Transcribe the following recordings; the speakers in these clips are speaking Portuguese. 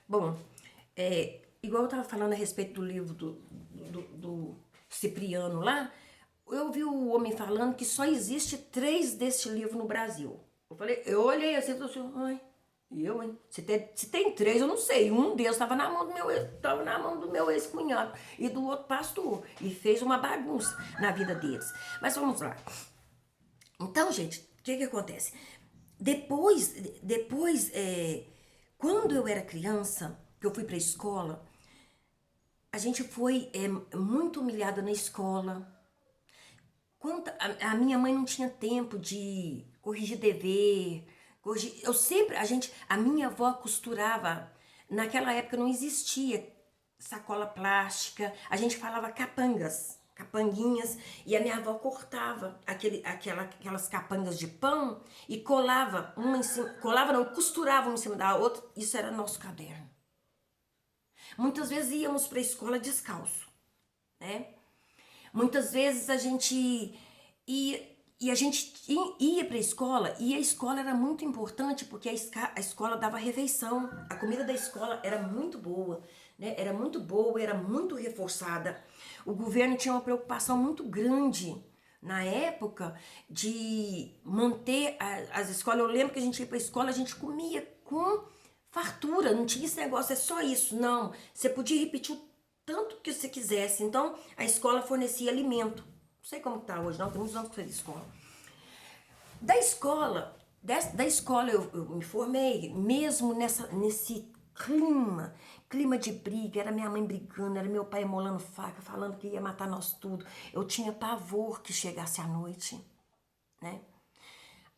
Bom, igual eu estava falando a respeito do livro do Cipriano lá, eu vi o homem falando que só existe 3 deste livro no Brasil. Eu olhei assim e falei assim, ai, e eu, hein? Se tem 3, eu não sei. Um deles estava na mão do meu ex-cunhado e do outro pastor. E fez uma bagunça na vida deles. Mas vamos lá. Então, gente, o que acontece? Depois, quando eu era criança, que eu fui para a escola, a gente foi muito humilhada na escola. A minha mãe não tinha tempo de corrigir dever, a minha avó costurava, naquela época não existia sacola plástica, a gente falava capanguinhas, e a minha avó cortava aquelas capangas de pão e colava uma em cima, colava não, costurava uma em cima da outra, isso era nosso caderno. Muitas vezes íamos para a escola descalço, né? Muitas vezes a gente ia para a escola e a escola era muito importante porque a escola dava refeição. A comida da escola era muito boa, né? Era muito boa, era muito reforçada. O governo tinha uma preocupação muito grande na época de manter as escolas. Eu lembro que a gente ia para a escola, a gente comia com fartura, não tinha esse negócio, é só isso, não. Você podia repetir o tanto que você quisesse. Então, a escola fornecia alimento. Não sei como está hoje, não, tem muitos anos que eu fiz escola. Da escola eu me formei, mesmo nesse clima de briga, era minha mãe brigando, era meu pai molando faca, falando que ia matar nós tudo. Eu tinha pavor que chegasse a noite, né?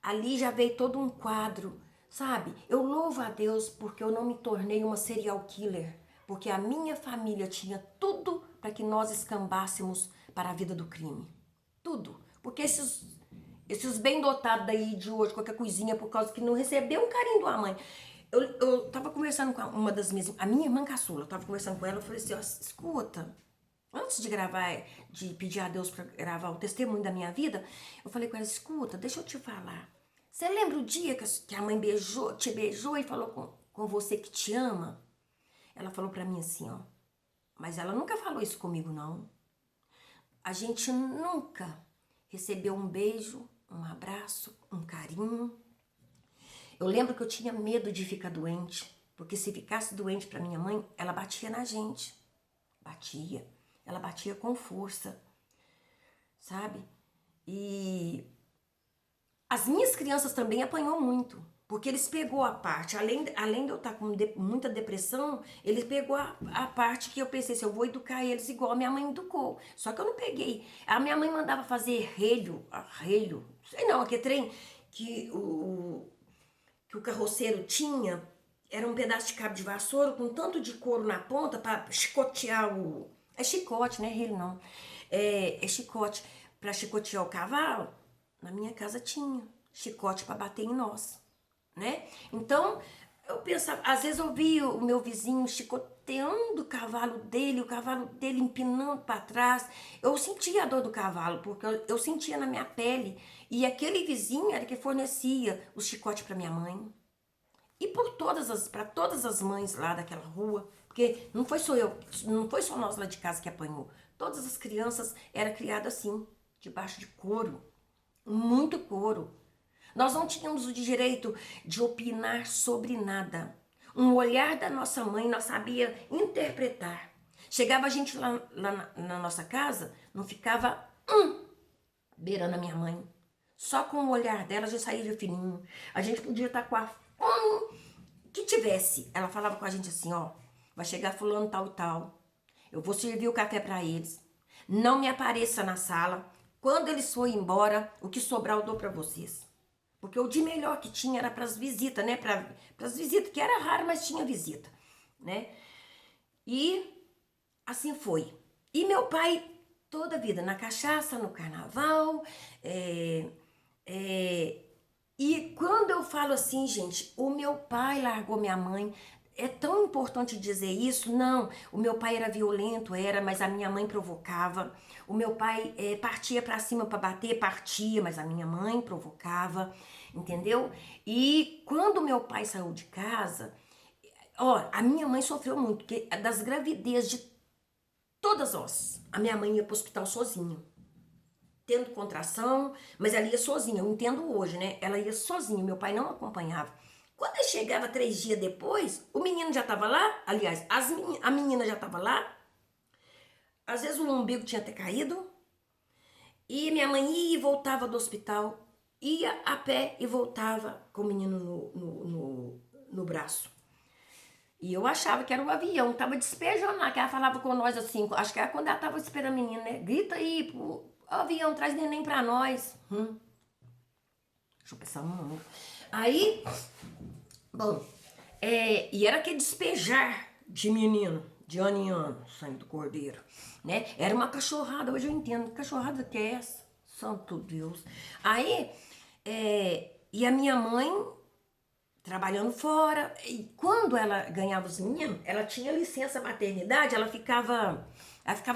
Ali já veio todo um quadro, sabe? Eu louvo a Deus porque eu não me tornei uma serial killer, porque a minha família tinha tudo para que nós escambássemos para a vida do crime. Tudo. Porque esses bem dotados daí de hoje, qualquer coisinha, por causa que não recebeu um carinho da mãe. Eu tava conversando com uma das minhas... A minha irmã caçula, eu tava conversando com ela, eu falei assim, ó, escuta, antes de gravar, de pedir a Deus para gravar o testemunho da minha vida, eu falei com ela, escuta, deixa eu te falar. Você lembra o dia que a mãe te beijou e falou com você que te ama? Ela falou para mim assim, ó, mas ela nunca falou isso comigo, não. A gente nunca recebeu um beijo, um abraço, um carinho. Eu lembro que eu tinha medo de ficar doente, porque se ficasse doente para minha mãe, ela batia na gente. Batia. Ela batia com força, sabe? E as minhas crianças também apanhou muito, porque eles pegou a parte, além de eu estar com muita depressão, eles pegou a parte que eu pensei assim, eu vou educar eles igual a minha mãe educou. Só que eu não peguei. A minha mãe mandava fazer relho, sei não, aquele trem que o carroceiro tinha, era um pedaço de cabo de vassoura com tanto de couro na ponta para chicotear o... É chicote, não é relho não. É chicote para chicotear o cavalo. Na minha casa tinha chicote para bater em nós, né? Então, eu pensava, às vezes eu via o meu vizinho chicoteando o cavalo dele empinando para trás. Eu sentia a dor do cavalo, porque eu sentia na minha pele. E aquele vizinho era que fornecia o chicote para minha mãe. E para todas as mães lá daquela rua, porque não foi só nós lá de casa que apanhou. Todas as crianças eram criadas assim, debaixo de couro, muito couro. Nós não tínhamos o direito de opinar sobre nada. Um olhar da nossa mãe nós sabia interpretar. Chegava a gente lá na nossa casa, não ficava beirando a minha mãe. Só com o olhar dela a gente saía de fininho. A gente podia estar com a fome que tivesse. Ela falava com a gente assim, ó, vai chegar fulano tal e tal. Eu vou servir o café para eles. Não me apareça na sala. Quando eles forem embora, o que sobrar eu dou para vocês. Porque o de melhor que tinha era para as visitas, né? Para as visitas, que era raro, mas tinha visita, né? E assim foi. E meu pai, toda a vida, na cachaça, no carnaval, e quando eu falo assim, gente, o meu pai largou minha mãe, é tão importante dizer isso? Não, o meu pai era violento, mas a minha mãe provocava. O meu pai partia pra cima pra bater, partia, mas a minha mãe provocava, entendeu? E quando meu pai saiu de casa, Ó, a minha mãe sofreu muito, porque das gravidez de todas nós, a minha mãe ia pro hospital sozinha, tendo contração, mas ela ia sozinha, eu entendo hoje, né? Ela ia sozinha, meu pai não acompanhava. Quando eu chegava 3 dias depois, o menino já tava lá, aliás, a menina já tava lá, às vezes o umbigo tinha até caído, e minha mãe ia e voltava do hospital, ia a pé e voltava com o menino no braço. E eu achava que era o avião, tava despejando lá, que ela falava com nós assim, acho que era quando ela tava esperando a menina, né? Grita aí, o avião traz neném pra nós. Deixa eu pensar um momento. Aí, bom, e era aquele despejar de menino, de ano em ano, sangue do cordeiro, né? Era uma cachorrada, hoje eu entendo, que cachorrada que é essa? Santo Deus. Aí, e a minha mãe trabalhando fora, e quando ela ganhava os meninos, ela tinha licença maternidade, ela ficava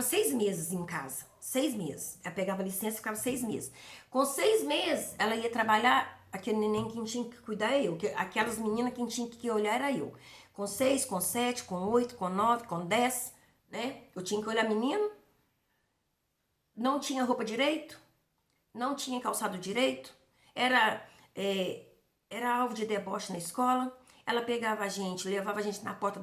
6 meses em casa, 6 meses, ela pegava licença e ficava 6 meses. Com 6 meses, ela ia trabalhar, aquele neném quem tinha que cuidar é eu, aquelas meninas quem tinha que olhar era eu. Com 6, com 7, com 8, com 9, com 10, né? Eu tinha que olhar menino, não tinha roupa direito, não tinha calçado direito, era, é, era alvo de deboche na escola. Ela pegava a gente, levava a gente na porta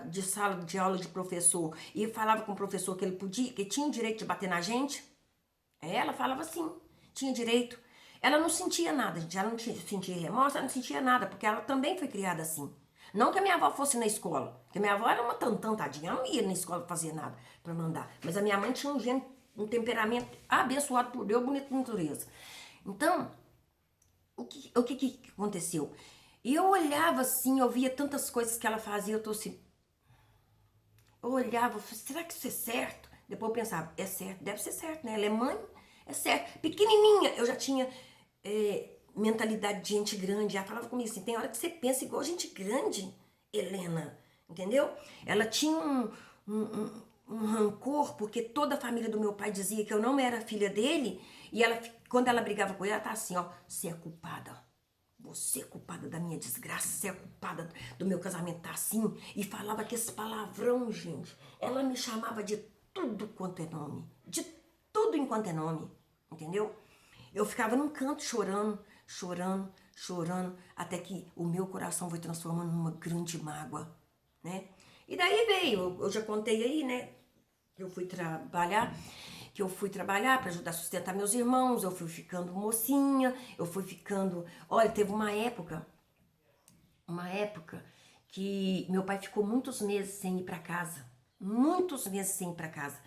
de sala de aula de professor e falava com o professor que ele podia, que tinha o direito de bater na gente. Ela falava assim, tinha direito. Ela não sentia nada, gente. Ela não sentia remorso, ela não sentia nada, porque ela também foi criada assim. Não que a minha avó fosse na escola, porque a minha avó era uma tantã, tadinha, ela não ia na escola fazer nada pra mandar. Mas a minha mãe tinha um temperamento abençoado por Deus, bonito de natureza. Então, o que aconteceu? E eu olhava assim, eu via tantas coisas que ela fazia, eu tô assim, eu olhava, será que isso é certo? Depois eu pensava, é certo, deve ser certo, né? Ela é mãe, é certo. Pequenininha, eu já tinha mentalidade de gente grande. Ela falava comigo assim, tem hora que você pensa igual gente grande, Helena, entendeu? Ela tinha um rancor, porque toda a família do meu pai dizia que eu não era filha dele, e ela, quando ela brigava com ele, ela tá assim, ó, você é culpada. Você é culpada da minha desgraça, você é culpada do meu casamento tá assim. E falava que esse palavrão, gente. Ela me chamava de tudo quanto é nome. De tudo enquanto é nome. Entendeu? Eu ficava num canto chorando, chorando, chorando, até que o meu coração foi transformando numa grande mágoa, né? E daí veio, eu já contei aí, né? Eu fui trabalhar, para ajudar a sustentar meus irmãos, eu fui ficando mocinha, eu fui ficando... Olha, teve uma época que meu pai ficou muitos meses sem ir para casa, muitos meses sem ir para casa.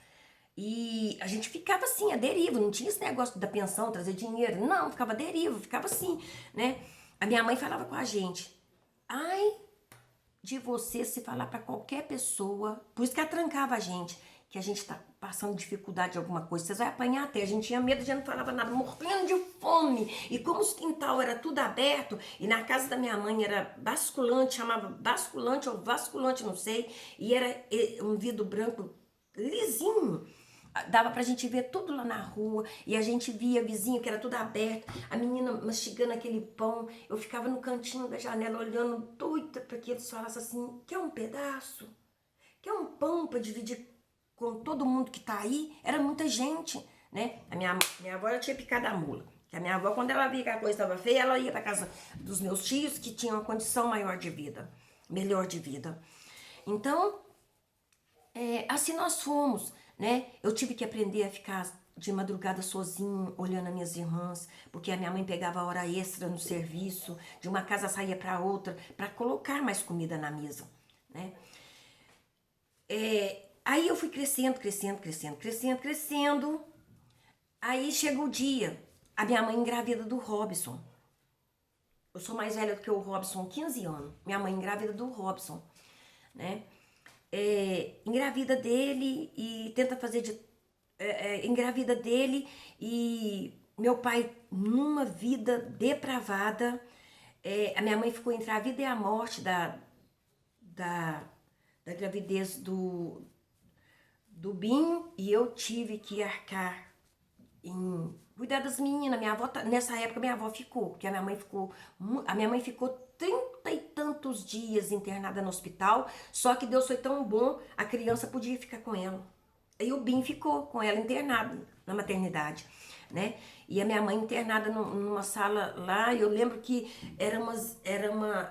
E a gente ficava assim, a deriva, não tinha esse negócio da pensão, trazer dinheiro, não, ficava a deriva, ficava assim, né? A minha mãe falava com a gente, ai, de você se falar para qualquer pessoa, por isso que ela trancava a gente, que a gente tá passando dificuldade de alguma coisa, vocês vão apanhar até, a gente tinha medo, a gente não falava nada, morrendo de fome, e como os quintal era tudo aberto, e na casa da minha mãe era basculante, chamava basculante ou vasculante, não sei, e era um vidro branco lisinho, dava pra gente ver tudo lá na rua, e a gente via vizinho que era tudo aberto, a menina mastigando aquele pão, eu ficava no cantinho da janela olhando doida para que eles falassem assim, quer um pedaço? Quer um pão para dividir com todo mundo que tá aí? Era muita gente, né? A minha avó tinha picado a mula, que a minha avó, quando ela via que a coisa estava feia, ela ia para casa dos meus tios que tinham uma condição maior de vida, melhor de vida. Então, assim nós fomos, né? Eu tive que aprender a ficar de madrugada sozinho, olhando as minhas irmãs, porque a minha mãe pegava hora extra no serviço, de uma casa saía para outra, para colocar mais comida na mesa, né? Aí eu fui crescendo, crescendo, crescendo, crescendo, crescendo. Aí chegou o dia, a minha mãe engravida do Robson. Eu sou mais velha do que o Robson, 15 anos. Minha mãe engravida do Robson, né? Engravida dele e tenta fazer de... engravida dele e meu pai numa vida depravada. A minha mãe ficou entre a vida e a morte da gravidez do Binho, e eu tive que arcar em cuidar das meninas. Minha avó, nessa época minha avó ficou, porque a minha mãe ficou e tantos dias internada no hospital, só que Deus foi tão bom, a criança podia ficar com ela. Aí o Bim ficou com ela internado na maternidade, né? E a minha mãe internada numa sala lá, e eu lembro que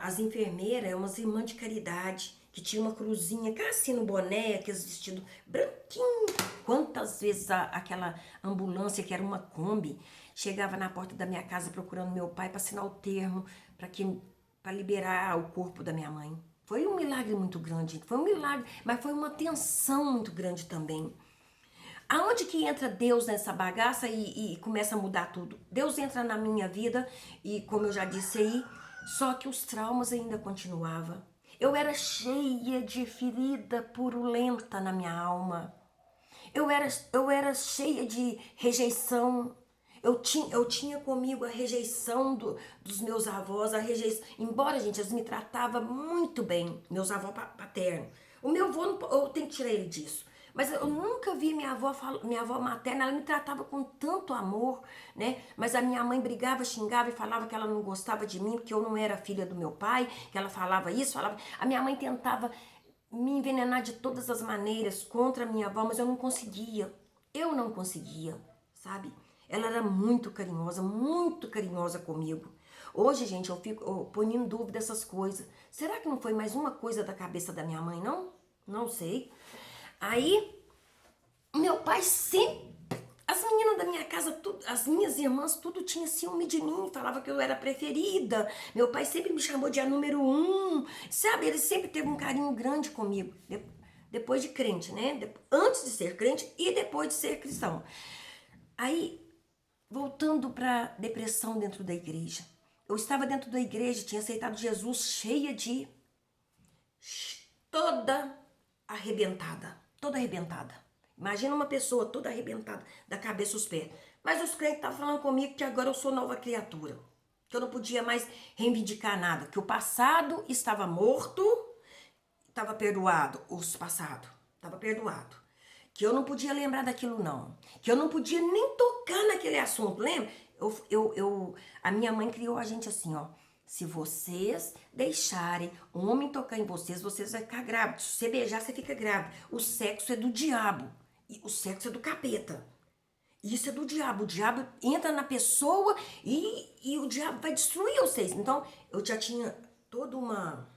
as enfermeiras, umas irmãs de caridade, que tinha uma cruzinha, assim no boné, aqueles vestidos branquinhos. Quantas vezes aquela ambulância, que era uma Kombi, chegava na porta da minha casa procurando meu pai para assinar o termo para liberar o corpo da minha mãe. Foi um milagre muito grande, foi um milagre, mas foi uma tensão muito grande também. Aonde que entra Deus nessa bagaça e começa a mudar tudo? Deus entra na minha vida e, como eu já disse aí, só que os traumas ainda continuavam. Eu era cheia de ferida purulenta na minha alma. Eu era cheia de rejeição. Eu tinha comigo a rejeição dos meus avós, a rejeição. Embora, gente, eles me tratavam muito bem, meus avós paternos. O meu avô, eu tenho que tirar ele disso. Mas eu nunca vi minha avó materna, ela me tratava com tanto amor, né? Mas a minha mãe brigava, xingava e falava que ela não gostava de mim, porque eu não era filha do meu pai, que ela falava isso, falava. A minha mãe tentava me envenenar de todas as maneiras contra a minha avó, mas eu não conseguia. Eu não conseguia, sabe? Ela era muito carinhosa comigo. Hoje, gente, eu ponho em dúvida essas coisas. Será que não foi mais uma coisa da cabeça da minha mãe, não? Não sei. Aí, meu pai sempre... As meninas da minha casa, as minhas irmãs, tudo tinha ciúme de mim, falava que eu era preferida. Meu pai sempre me chamou de a número 1, sabe? Ele sempre teve um carinho grande comigo, depois de crente, né? Antes de ser crente e depois de ser cristão. Aí, voltando para depressão dentro da igreja. Eu estava dentro da igreja, tinha aceitado Jesus cheia de... toda arrebentada. Imagina uma pessoa toda arrebentada, da cabeça aos pés. Mas os crentes estavam falando comigo que agora eu sou nova criatura. Que eu não podia mais reivindicar nada. Que o passado estava morto, estava perdoado. Os passados, estava perdoado. Que eu não podia lembrar daquilo não. Que eu não podia nem tocar naquele assunto, lembra? A minha mãe criou a gente assim, ó. Se vocês deixarem um homem tocar em vocês, vocês vão ficar grávidos. Se você beijar, você fica grávida. O sexo é do diabo. E o sexo é do capeta. Isso é do diabo. O diabo entra na pessoa e o diabo vai destruir vocês. Então, eu já tinha toda uma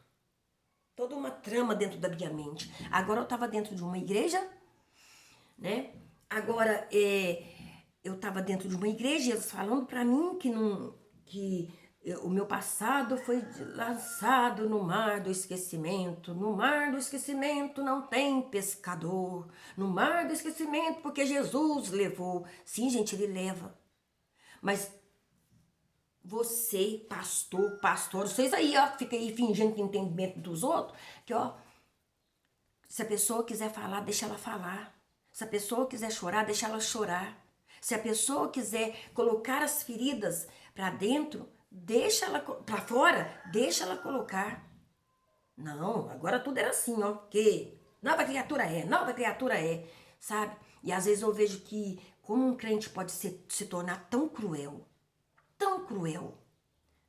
trama dentro da minha mente. Agora eu estava dentro de uma igreja, né? Agora, eu estava dentro de uma igreja e eles falando para mim que o meu passado foi lançado no mar do esquecimento. No mar do esquecimento não tem pescador. No mar do esquecimento, porque Jesus levou. Sim, gente, ele leva. Mas você, pastor, vocês aí, ó, fica aí fingindo que entendimento dos outros, que, ó, se a pessoa quiser falar, deixa ela falar. Se a pessoa quiser chorar, deixa ela chorar. Se a pessoa quiser colocar as feridas para dentro, deixa ela para fora, deixa ela colocar. Não, agora tudo era assim, ó, que nova criatura é, sabe? E às vezes eu vejo que como um crente pode se tornar tão cruel,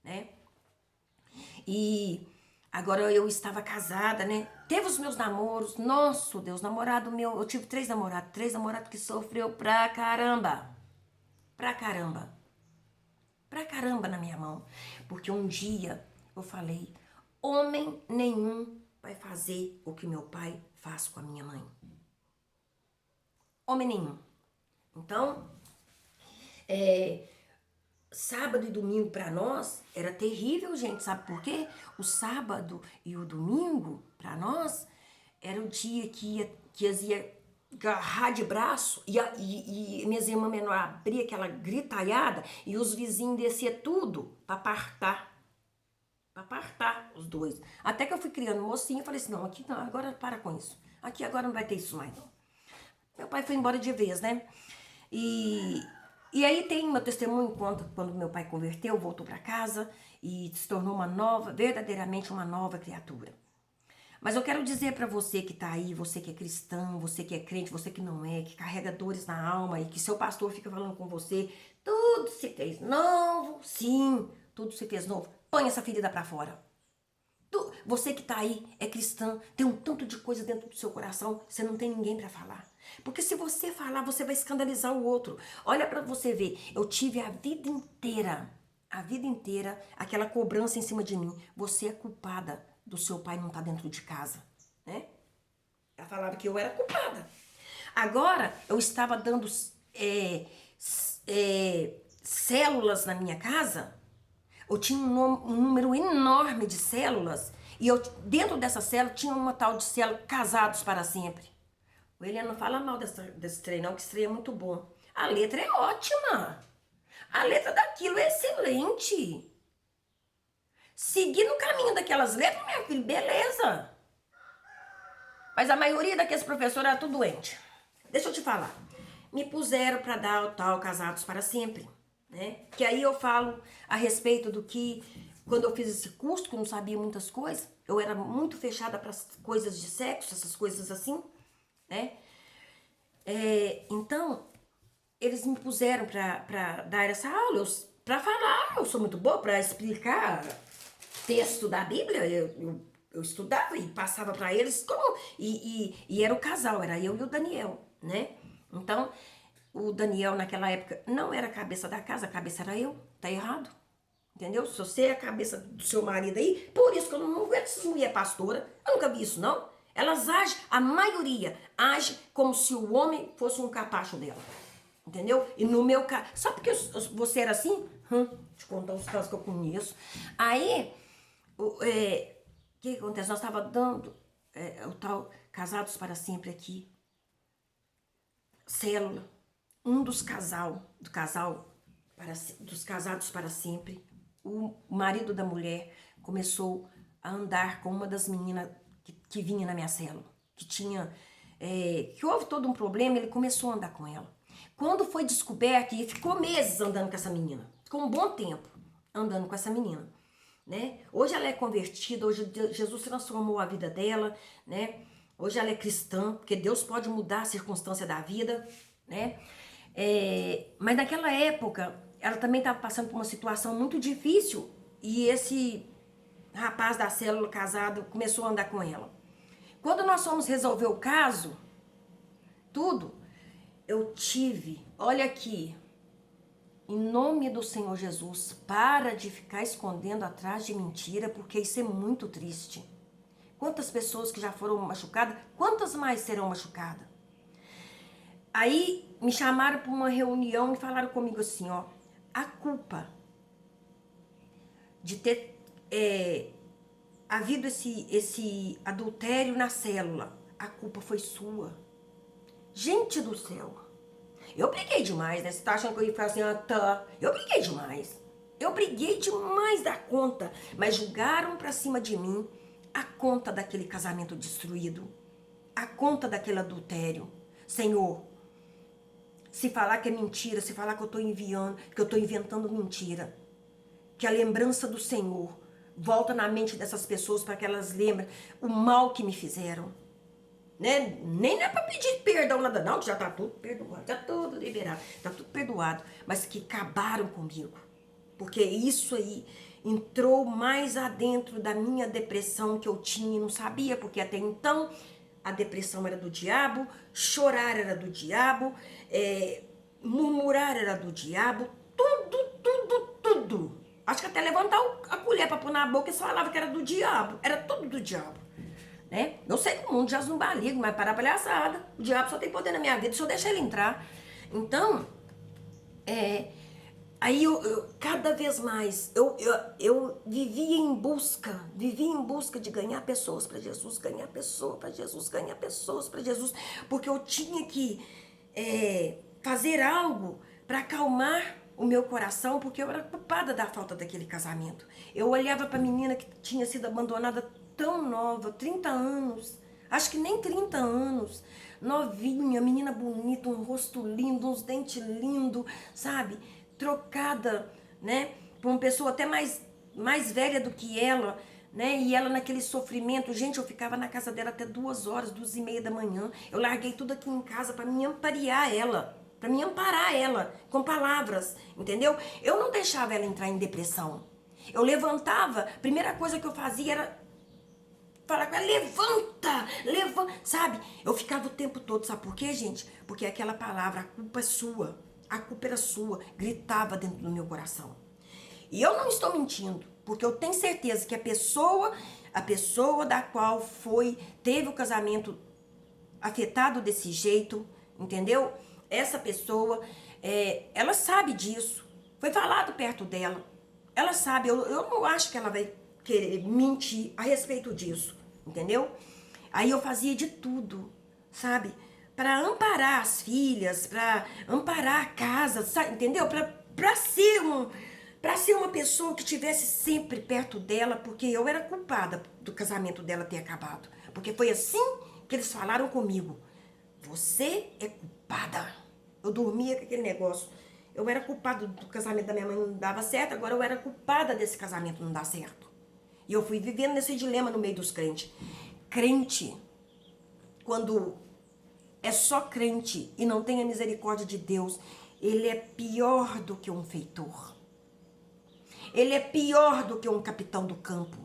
né? E agora eu estava casada, né? Teve os meus namoros, nossa Deus, namorado meu, eu tive 3 namorados que sofreu pra caramba na minha mão. Porque um dia eu falei, homem nenhum vai fazer o que meu pai faz com a minha mãe. Homem nenhum. Então, sábado e domingo para nós era terrível, gente. Sabe por quê? O sábado e o domingo, para nós, era o dia que ia agarrar de braço e minhas irmãs menores abriam aquela gritaiada e os vizinhos desciam tudo para apartar os dois. Até que eu fui criando mocinha e falei assim, não, aqui não, agora para com isso. Aqui agora não vai ter isso mais, não. Meu pai foi embora de vez, né? E aí tem meu testemunho quando meu pai converteu, voltou para casa e se tornou verdadeiramente uma nova criatura. Mas eu quero dizer para você que tá aí, você que é cristão, você que é crente, você que não é, que carrega dores na alma e que seu pastor fica falando com você, tudo se fez novo, sim, tudo se fez novo. Põe essa ferida para fora. Você que tá aí, é cristã, tem um tanto de coisa dentro do seu coração, você não tem ninguém para falar. Porque se você falar, você vai escandalizar o outro. Olha para você ver, eu tive a vida inteira, aquela cobrança em cima de mim. Você é culpada do seu pai não estar dentro de casa, né? Ela falava que eu era culpada. Agora, eu estava dando células na minha casa. Eu tinha um número enorme de células. E eu, dentro dessa célula, tinha uma tal de célula Casados para Sempre. O Eliane não fala mal desse trem, não, que esse trem é muito bom. A letra é ótima. A letra daquilo é excelente. Seguir no caminho daquelas letras, minha filha, beleza. Mas a maioria daqueles professores era tudo doente. Deixa eu te falar. Me puseram para dar o tal Casados para Sempre, né? Que aí eu falo a respeito do que, quando eu fiz esse curso, que eu não sabia muitas coisas, eu era muito fechada para as coisas de sexo, essas coisas assim, né? Então, eles me puseram para dar essa aula, para falar, eu sou muito boa para explicar texto da Bíblia, eu estudava e passava para eles como e era o casal, era eu e o Daniel, né? Então, o Daniel naquela época não era a cabeça da casa, a cabeça era eu, tá errado, entendeu? Se você é a cabeça do seu marido aí, por isso que eu não vejo essas mulheres pastoras, eu nunca vi isso não. Elas agem, a maioria age como se o homem fosse um capacho dela, entendeu? E no meu caso, sabe porque você era assim? Te contar os casos que eu conheço. Aí, o que acontece? Nós estávamos dando o tal Casados para Sempre aqui, célula, um dos dos Casados para Sempre, o marido da mulher começou a andar com uma das meninas que vinha na minha célula, que houve todo um problema, ele começou a andar com ela. Quando foi descoberto, e ficou meses andando com essa menina, ficou um bom tempo andando com essa menina, né? Hoje ela é convertida, hoje Jesus transformou a vida dela, né? Hoje ela é cristã, porque Deus pode mudar a circunstância da vida, né? Mas naquela época, ela também estava passando por uma situação muito difícil e esse rapaz da célula casado começou a andar com ela. Quando nós fomos resolver o caso, tudo, eu tive, olha aqui, em nome do Senhor Jesus, para de ficar escondendo atrás de mentira, porque isso é muito triste. Quantas pessoas que já foram machucadas, quantas mais serão machucadas? Aí me chamaram para uma reunião e falaram comigo assim, ó, a culpa de ter havido esse adultério na célula, a culpa foi sua. Gente do céu, eu briguei demais, né? Você tá achando que eu ia ficar assim, tá? Eu briguei demais. Eu briguei demais da conta, mas julgaram pra cima de mim a conta daquele casamento destruído, a conta daquele adultério. Senhor, se falar que é mentira, se falar que eu tô inventando mentira, que a lembrança do Senhor volta na mente dessas pessoas para que elas lembrem o mal que me fizeram, né? Nem é para pedir perdão nada não, que já tá tudo perdoado, já tudo liberado, tá tudo perdoado, mas que acabaram comigo, porque isso aí entrou mais adentro da minha depressão que eu tinha e não sabia, porque até então a depressão era do diabo, chorar era do diabo, murmurar era do diabo, tudo. Acho que até levantar a colher para pôr na boca, eles falavam que era do diabo, era tudo do diabo. Né? Eu sei que o mundo jaz no baligo, mas para a palhaçada. O diabo só tem poder na minha vida se eu deixar ele entrar. Então, aí eu cada vez mais, eu vivia em busca de ganhar pessoas para Jesus, ganhar pessoas para Jesus, ganhar pessoas para Jesus, porque eu tinha que fazer algo para acalmar o meu coração, porque eu era culpada da falta daquele casamento. Eu olhava para a menina que tinha sido abandonada tão nova, 30 anos, acho que nem 30 anos, novinha, menina bonita, um rosto lindo, uns dentes lindos, sabe? Trocada, né? Por uma pessoa até mais velha do que ela, né? E ela naquele sofrimento, gente, eu ficava na casa dela até 2h, 2h30 da manhã. Eu larguei tudo aqui em casa para me amparar ela com palavras, entendeu? Eu não deixava ela entrar em depressão. Eu levantava, a primeira coisa que eu fazia era Falar com ela, levanta, levanta, sabe? Eu ficava o tempo todo, sabe por quê, gente? Porque aquela palavra, a culpa é sua, a culpa era sua, gritava dentro do meu coração. E eu não estou mentindo, porque eu tenho certeza que a pessoa da qual teve o casamento afetado desse jeito, entendeu? Essa pessoa, ela sabe disso, foi falado perto dela, ela sabe, eu não acho que ela vai querer mentir a respeito disso, entendeu? Aí eu fazia de tudo, sabe? Para amparar as filhas, para amparar a casa, sabe? Entendeu? Para ser uma pessoa que estivesse sempre perto dela, porque eu era culpada do casamento dela ter acabado. Porque foi assim que eles falaram comigo. Você é culpada. Eu dormia com aquele negócio. Eu era culpada do casamento da minha mãe não dava certo, agora eu era culpada desse casamento não dar certo. E eu fui vivendo nesse dilema no meio dos crentes. Crente, quando é só crente e não tem a misericórdia de Deus, ele é pior do que um feitor. Ele é pior do que um capitão do campo.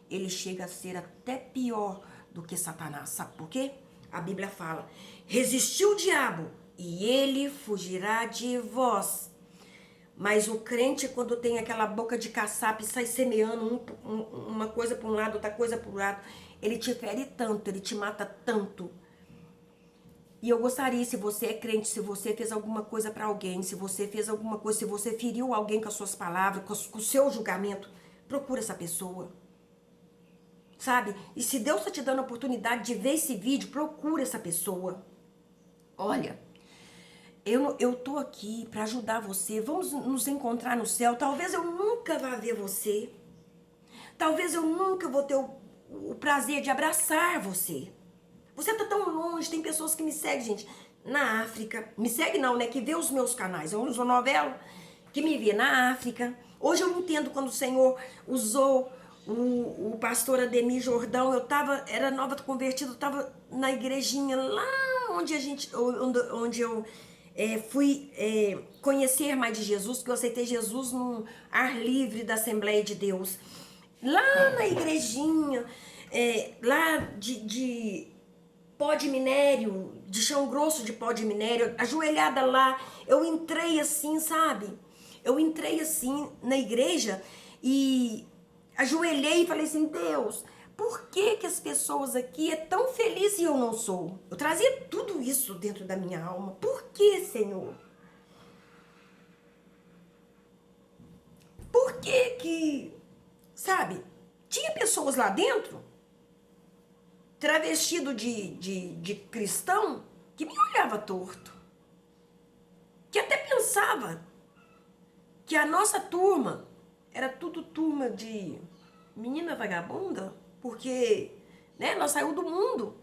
Ele chega a ser até pior do que Satanás. Sabe por quê? A Bíblia fala, resistiu o diabo e ele fugirá de vós. Mas o crente, quando tem aquela boca de caçapa e sai semeando uma coisa para um lado, outra coisa para o lado, ele te fere tanto, ele te mata tanto. E eu gostaria, se você é crente, se você fez alguma coisa para alguém, se você fez alguma coisa, se você feriu alguém com as suas palavras, com o seu julgamento, procura essa pessoa. Sabe? E se Deus está te dando a oportunidade de ver esse vídeo, procura essa pessoa. Olha, eu tô aqui para ajudar você. Vamos nos encontrar no céu. Talvez eu nunca vá ver você. Talvez eu nunca vou ter o prazer de abraçar você. Você tá tão longe. Tem pessoas que me seguem, gente, na África. Me segue não, né? Que vê os meus canais. Eu uso novela que me vê na África. Hoje eu entendo quando o Senhor usou o pastor Ademir Jordão. Era nova convertida, eu tava na igrejinha lá onde eu fui conhecer mais de Jesus, que eu aceitei Jesus no ar livre da Assembleia de Deus. Lá na igrejinha, lá de pó de minério, de chão grosso de pó de minério, ajoelhada lá, eu entrei assim, sabe? Eu entrei assim na igreja e ajoelhei e falei assim, Deus, por que que as pessoas aqui é tão felizes e eu não sou? Eu trazia tudo isso dentro da minha alma. Por que, Senhor? Por que, sabe, tinha pessoas lá dentro, travestido de cristão, que me olhava torto. Que até pensava que a nossa turma era tudo turma de menina vagabunda, porque, né, nós saímos do mundo.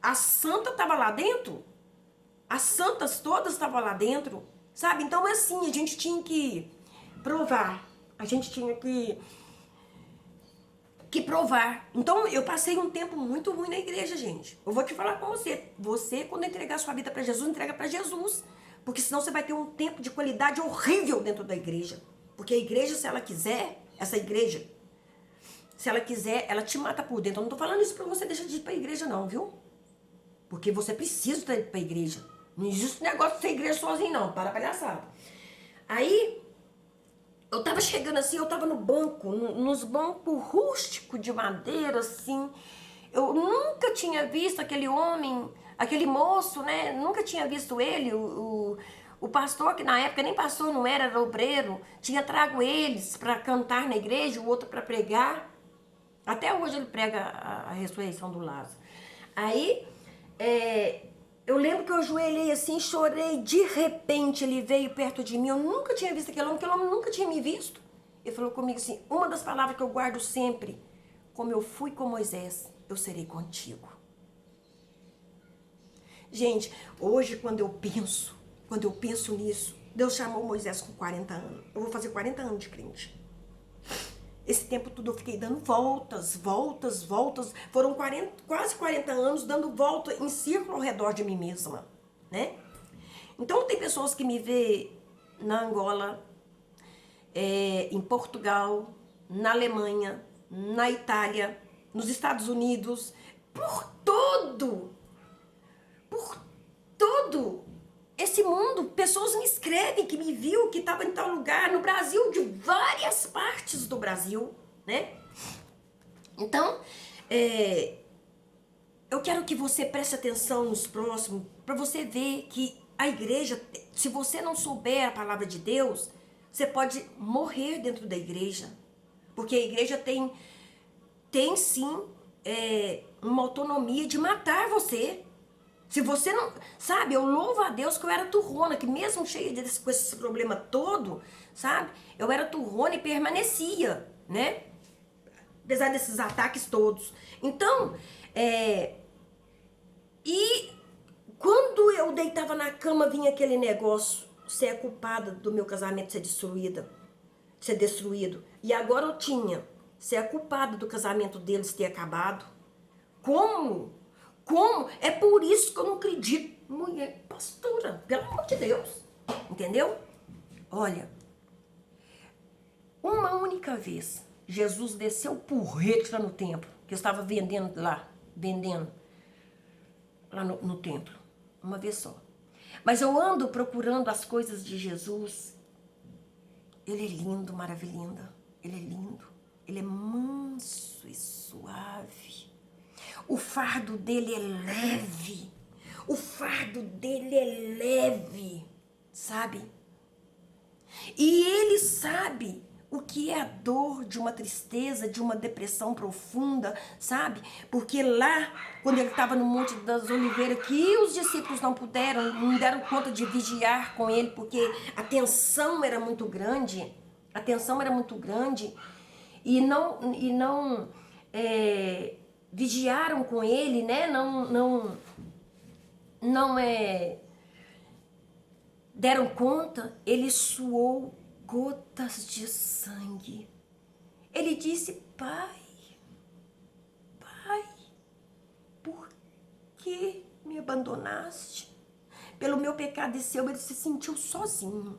A santa estava lá dentro, as santas todas estavam lá dentro, sabe? Então é assim, a gente tinha que provar, a gente tinha que provar. Então eu passei um tempo muito ruim na igreja, gente. Eu vou te falar com você, quando entregar sua vida para Jesus, entrega para Jesus, porque senão você vai ter um tempo de qualidade horrível dentro da igreja. Porque a igreja, se ela quiser, essa igreja, se ela quiser, ela te mata por dentro. Eu não tô falando isso pra você deixar de ir pra igreja não, viu? Porque você precisa ir pra igreja. Não existe negócio de ser igreja sozinho não, para a palhaçada. Aí, eu tava chegando assim, eu tava no banco, nos bancos rústicos de madeira, assim. Eu nunca tinha visto aquele homem, aquele moço, né? Nunca tinha visto ele, o pastor, que na época nem pastor não era obreiro, tinha trago eles para cantar na igreja, o outro para pregar. Até hoje ele prega a ressurreição do Lázaro. Aí, eu lembro que eu ajoelhei assim, chorei, de repente ele veio perto de mim, eu nunca tinha visto aquele homem nunca tinha me visto. Ele falou comigo assim, uma das palavras que eu guardo sempre, como eu fui com Moisés, eu serei contigo. Gente, hoje quando eu penso nisso, Deus chamou Moisés com 40 anos. Eu vou fazer 40 anos de crente. Esse tempo tudo eu fiquei dando voltas. Foram quase 40 anos dando volta em círculo ao redor de mim mesma, né? Então tem pessoas que me vê na Angola, em Portugal, na Alemanha, na Itália, nos Estados Unidos, por todo esse mundo. Pessoas me escrevem que me viu, que estava em tal lugar, no Brasil, de várias partes do Brasil, né? Então, eu quero que você preste atenção nos próximos, para você ver que a igreja, se você não souber a palavra de Deus, você pode morrer dentro da igreja. Porque a igreja tem sim uma autonomia de matar você. Se você não... Sabe, eu louvo a Deus que eu era turrona, que mesmo cheia com esse problema todo, sabe? Eu era turrona e permanecia, né? Apesar desses ataques todos. Então, e quando eu deitava na cama, vinha aquele negócio, você é culpada do meu casamento ser destruído. E agora eu tinha, você é culpada do casamento deles ter acabado. Como? É por isso que eu não acredito. Mulher, pastora, pelo amor de Deus. Entendeu? Olha, uma única vez, Jesus desceu porrete lá no templo, que eu estava vendendo lá no templo. Uma vez só. Mas eu ando procurando as coisas de Jesus. Ele é lindo, maravilhoso. Ele é lindo. Ele é manso e suave. O fardo dele é leve. O fardo dele é leve, sabe? E ele sabe o que é a dor de uma tristeza, de uma depressão profunda, sabe? Porque lá, quando ele estava no Monte das Oliveiras, que os discípulos não deram conta de vigiar com ele, porque a tensão era muito grande, e não vigiaram com ele, né? Não deram conta. Ele suou gotas de sangue. Ele disse: Pai, por que me abandonaste? Pelo meu pecado e seu, ele se sentiu sozinho.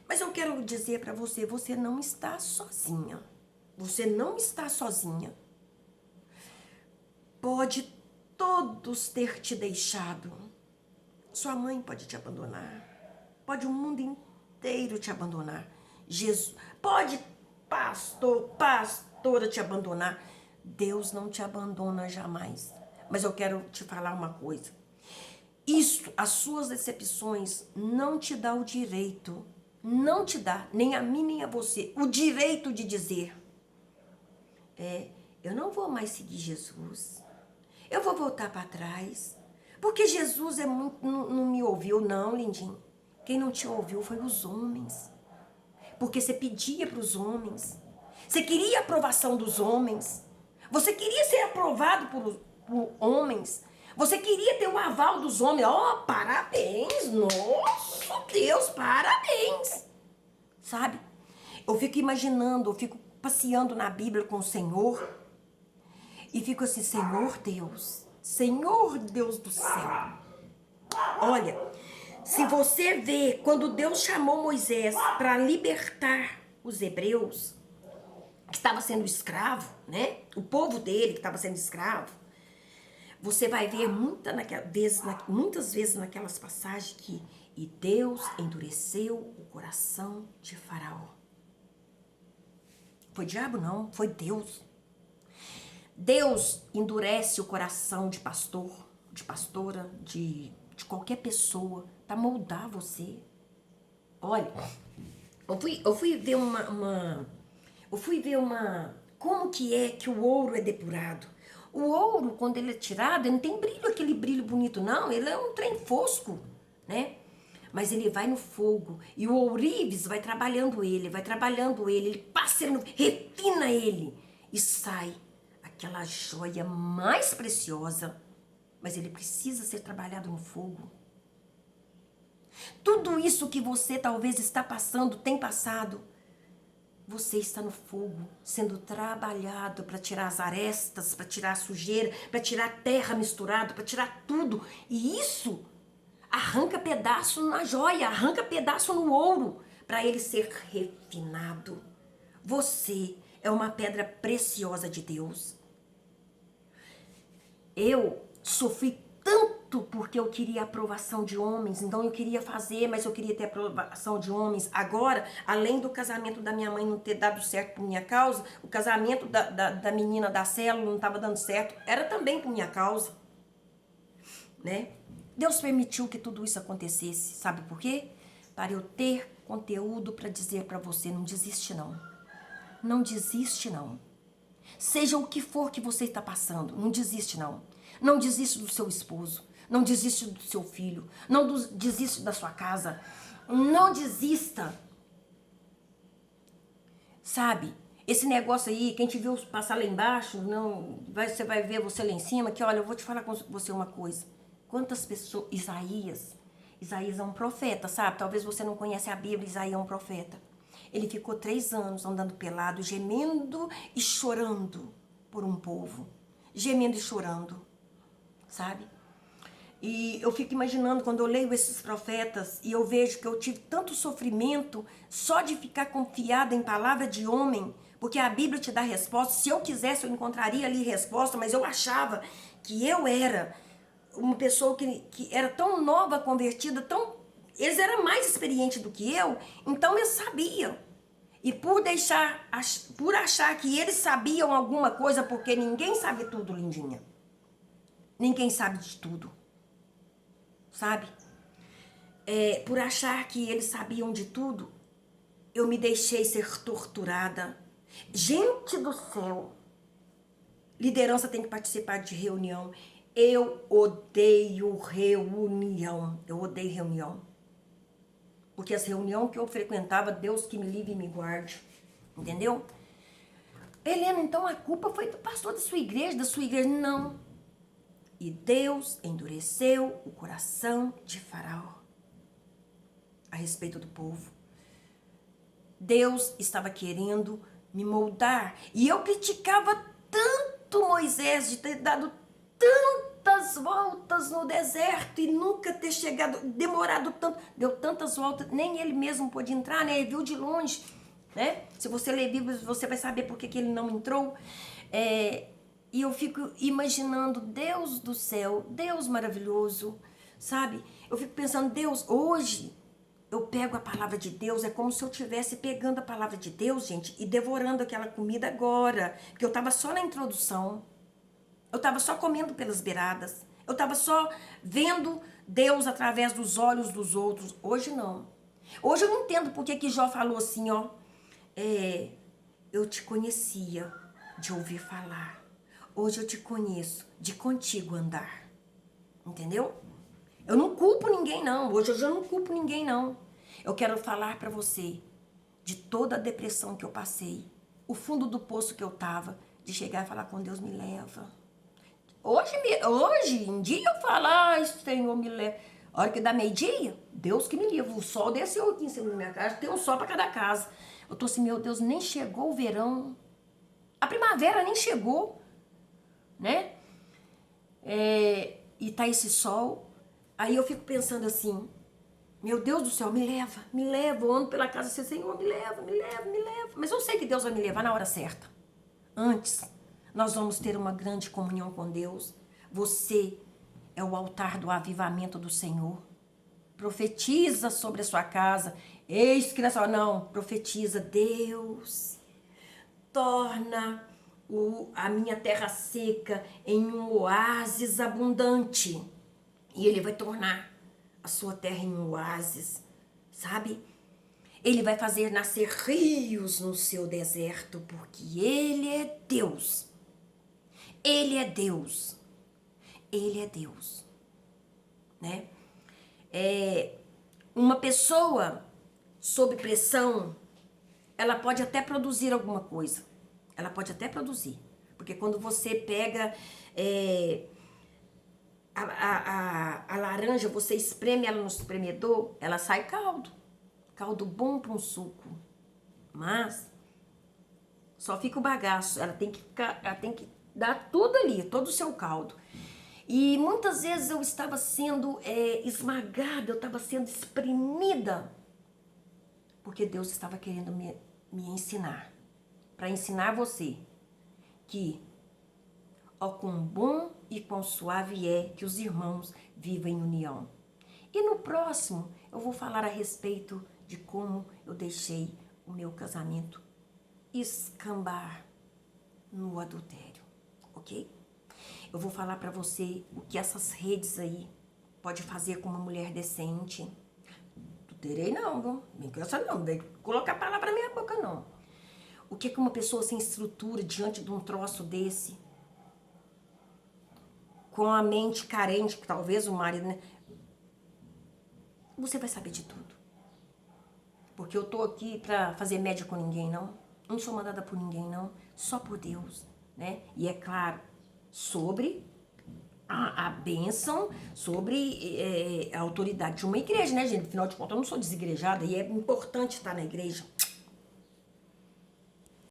Mas eu quero dizer para você, você não está sozinha. Você não está sozinha. Pode todos ter te deixado. Sua mãe pode te abandonar. Pode o mundo inteiro te abandonar. Jesus pode pastora te abandonar. Deus não te abandona jamais. Mas eu quero te falar uma coisa. As suas decepções não te dá o direito, não te dá, nem a mim nem a você, o direito de dizer: eu não vou mais seguir Jesus. Eu vou voltar para trás. Porque Jesus não me ouviu, não, lindinho. Quem não te ouviu foi os homens. Porque você pedia para os homens. Você queria a aprovação dos homens. Você queria ser aprovado por homens. Você queria ter o aval dos homens. Oh, parabéns! Nossa, Deus, parabéns! Sabe? Eu fico imaginando, eu fico passeando na Bíblia com o Senhor. E fico assim: Senhor Deus do céu. Olha, se você vê quando Deus chamou Moisés para libertar os hebreus, que estava sendo escravo, né? O povo dele que estava sendo escravo, você vai ver muitas vezes naquelas passagens que e Deus endureceu o coração de Faraó. Foi diabo não, foi Deus. Deus endurece o coração de pastor, de pastora, de qualquer pessoa para moldar você. Olha, eu fui ver como que é que o ouro é depurado. O ouro, quando ele é tirado, ele não tem brilho, aquele brilho bonito, não. Ele é um trem fosco, né? Mas ele vai no fogo e o ourives vai trabalhando ele, ele passa, ele refina ele e sai aquela joia mais preciosa. Mas ele precisa ser trabalhado no fogo. Tudo isso que você talvez está passando, tem passado, você está no fogo, sendo trabalhado para tirar as arestas, para tirar a sujeira, para tirar a terra misturada, para tirar tudo. E isso arranca pedaço na joia, arranca pedaço no ouro, para ele ser refinado. Você é uma pedra preciosa de Deus. Eu sofri tanto porque eu queria a aprovação de homens, então eu queria fazer, mas eu queria ter a aprovação de homens. Agora, além do casamento da minha mãe não ter dado certo por minha causa, o casamento da menina da célula não estava dando certo, era também por minha causa, né? Deus permitiu que tudo isso acontecesse, sabe por quê? Para eu ter conteúdo para dizer para você, não desiste não. Não desiste não. Seja o que for que você está passando, não desiste não. Não desiste do seu esposo, não desiste do seu filho, não desiste da sua casa, não desista. Sabe, esse negócio aí, quem te viu passar lá embaixo, você vai ver você lá em cima, que olha, eu vou te falar com você uma coisa. Quantas pessoas, Isaías é um profeta, sabe? Talvez você não conhece a Bíblia, Isaías é um profeta. Ele ficou 3 anos andando pelado, gemendo e chorando por um povo. Gemendo e chorando, sabe? E eu fico imaginando, quando eu leio esses profetas e eu vejo que eu tive tanto sofrimento só de ficar confiada em palavra de homem, porque a Bíblia te dá resposta. Se eu quisesse, eu encontraria ali resposta, mas eu achava que eu era uma pessoa que era tão nova, convertida, eles eram mais experientes do que eu, então eles sabiam. E por achar que eles sabiam alguma coisa, porque ninguém sabe tudo, lindinha. Ninguém sabe de tudo. Sabe? Por achar que eles sabiam de tudo, eu me deixei ser torturada. Gente do céu! Liderança tem que participar de reunião. Eu odeio reunião. Eu odeio reunião. Porque as reuniões que eu frequentava, Deus que me livre e me guarde. Entendeu? Helena, então a culpa foi do pastor da sua igreja, Não. E Deus endureceu o coração de Faraó a respeito do povo. Deus estava querendo me moldar. E eu criticava tanto Moisés de ter dado tantas voltas no deserto e nunca ter chegado, demorado tanto, deu tantas voltas, nem ele mesmo pôde entrar, né? Ele viu de longe, né? Se você ler Bíblia, você vai saber por que ele não entrou. E eu fico imaginando, Deus do céu, Deus maravilhoso, sabe? Eu fico pensando, Deus, hoje eu pego a palavra de Deus, é como se eu estivesse pegando a palavra de Deus, gente, e devorando aquela comida agora, porque eu estava só na introdução, eu estava só comendo pelas beiradas, eu estava só vendo Deus através dos olhos dos outros. Hoje não. Hoje eu não entendo porque que Jó falou assim, ó, eu te conhecia de ouvir falar, hoje eu te conheço de contigo andar, entendeu? Eu não culpo ninguém, não. Hoje eu já não culpo ninguém, não. Eu quero falar pra você de toda a depressão que eu passei, o fundo do poço que eu tava, de chegar e falar com Deus, me leva. Hoje em dia eu falo, ai, Senhor, me leva. A hora que dá meio-dia, Deus que me livra. O sol desceu aqui em cima da minha casa, tem um sol pra cada casa. Eu tô assim, meu Deus, nem chegou o verão. A primavera nem chegou, né? E tá esse sol. Aí eu fico pensando assim, meu Deus do céu, me leva, eu ando pela casa assim, Senhor, me leva. Mas eu sei que Deus vai me levar na hora certa. Antes, nós vamos ter uma grande comunhão com Deus. Você é o altar do avivamento do Senhor. Profetiza sobre a sua casa. Eis que nessa hora, não, profetiza, Deus, torna a minha terra seca em um oásis abundante. E Ele vai tornar a sua terra em um oásis, sabe? Ele vai fazer nascer rios no seu deserto, porque Ele é Deus. Ele é Deus. Ele é Deus. Né? Uma pessoa sob pressão, ela pode até produzir alguma coisa. Ela pode até produzir. Porque quando você pega a laranja, você espreme ela no espremedor, ela sai caldo. Caldo bom para um suco. Mas só fica o bagaço. Ela tem que dar tudo ali, todo o seu caldo. E muitas vezes eu estava sendo esmagada, eu estava sendo espremida. Porque Deus estava querendo me ensinar. para ensinar você que ó quão bom e quão suave é que os irmãos vivem em união. E no próximo eu vou falar a respeito de como eu deixei o meu casamento escambar no adultério, ok? Eu vou falar para você o que essas redes aí pode fazer com uma mulher decente. Adulterei não, viu? Nem cansa não, vem colocar a palavra na minha boca não. O que que uma pessoa sem estrutura diante de um troço desse, com a mente carente, que talvez o marido, né? Você vai saber de tudo. Porque eu tô aqui pra fazer média com ninguém, não. Não sou mandada por ninguém, não. Só por Deus, né? E é claro, sobre a bênção, sobre a autoridade de uma igreja, né, gente? Afinal de contas, eu não sou desigrejada e é importante estar na igreja.